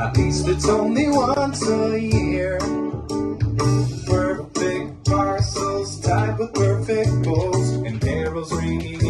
At least it's only once a year. Perfect parcels tied with perfect bows and arrows ringing